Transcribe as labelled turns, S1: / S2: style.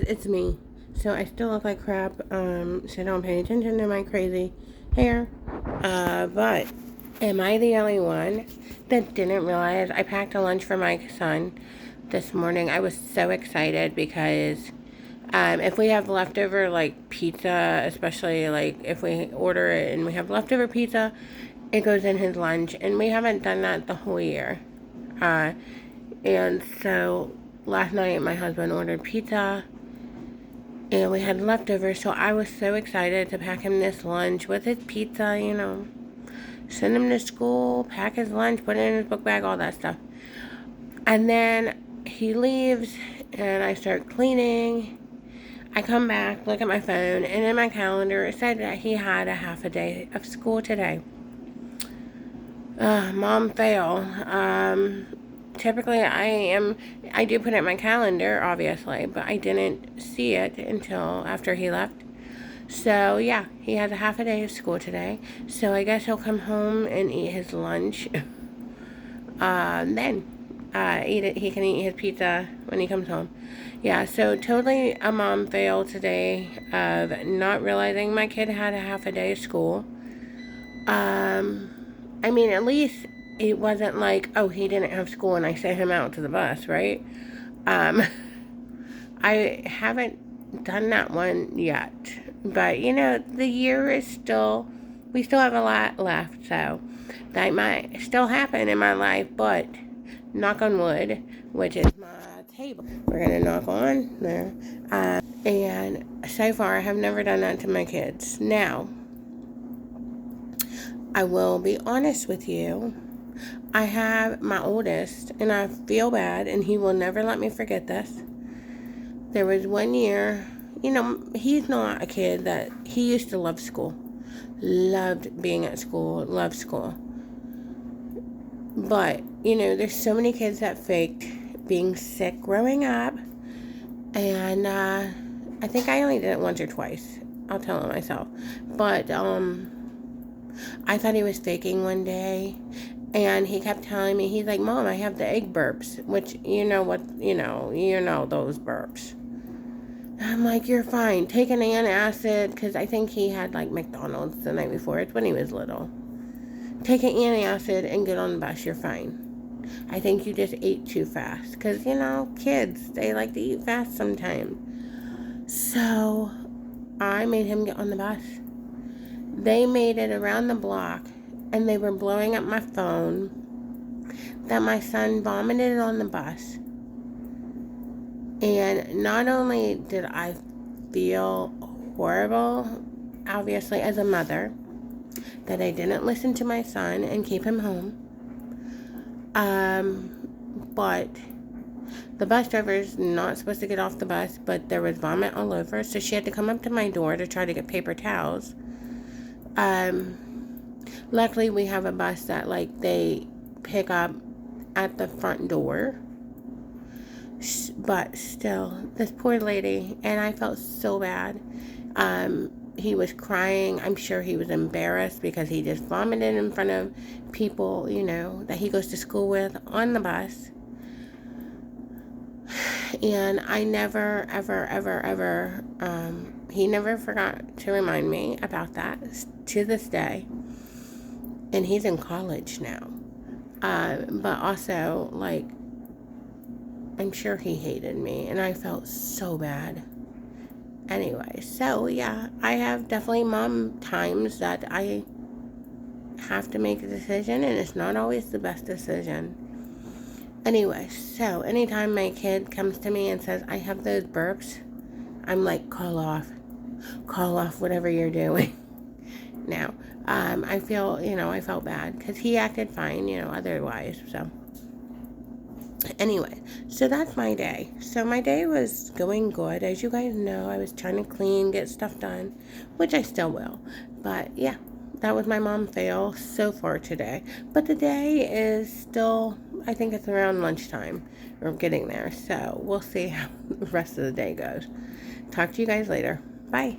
S1: it's me. So I still look like crap. So don't pay attention to my crazy hair. But am I the only one that didn't realize I packed a lunch for my son this morning? I was so excited because if we have leftover like pizza, especially like if we order it and we have leftover pizza, it goes in his lunch, and we haven't done that the whole year. And so last night my husband ordered pizza and we had leftovers, so I was so excited to pack him this lunch with his pizza, send him to school, pack his lunch, put it in his book bag, all that stuff. And then he leaves and I start cleaning. I come back, look at my phone, and in my calendar it said that he had a half a day of school today. Mom fail. Typically I do put it in my calendar, obviously, but I didn't see it until after he left. So yeah, he has a half a day of school today. So I guess he'll come home and eat his lunch. Then eat it. He can eat his pizza when he comes home. Yeah, so totally a mom fail today of not realizing my kid had a half a day of school. I mean, at least it wasn't like, oh, he didn't have school and I sent him out to the bus, right? I haven't done that one yet. But, the year is we still have a lot left. So that might still happen in my life. But, knock on wood, which is my table. We're going to knock on there. And so far, I have never done that to my kids. Now, I will be honest with you. I have my oldest, and I feel bad, and he will never let me forget this. There was one year, he's not a kid that, he used to love school. Loved being at school, loved school. But, there's so many kids that faked being sick growing up, and I think I only did it once or twice. I'll tell him myself. But, I thought he was faking one day, and he kept telling me, he's like, Mom, I have the egg burps, which, those burps. I'm like, you're fine. Take an antacid, because I think he had, like, McDonald's the night before. It's when he was little. Take an antacid and get on the bus. You're fine. I think you just ate too fast, because, kids, they like to eat fast sometimes. So, I made him get on the bus. They made it around the block, and they were blowing up my phone that my son vomited on the bus. And not only did I feel horrible, obviously as a mother, that I didn't listen to my son and keep him home, but the bus driver's not supposed to get off the bus, but there was vomit all over, so she had to come up to my door to try to get paper towels. Luckily we have a bus that they pick up at the front door, but still, this poor lady, and I felt so bad. He was crying. I'm sure he was embarrassed because he just vomited in front of people, that he goes to school with on the bus. And I never, ever, ever, ever, he never forgot to remind me about that to this day. And he's in college now. But also, I'm sure he hated me, and I felt so bad. Anyway, so yeah, I have definitely mom times that I have to make a decision, and it's not always the best decision. Anyway, so anytime my kid comes to me and says, I have those burps, I'm like, call off whatever you're doing. Now, I feel, I felt bad because he acted fine, otherwise, so. Anyway, so that's my day. So my day was going good. As you guys know, I was trying to clean, get stuff done, which I still will. But yeah, that was my mom fail so far today. But the day is still, I think it's around lunchtime. We're getting there. So we'll see how the rest of the day goes. Talk to you guys later. Bye.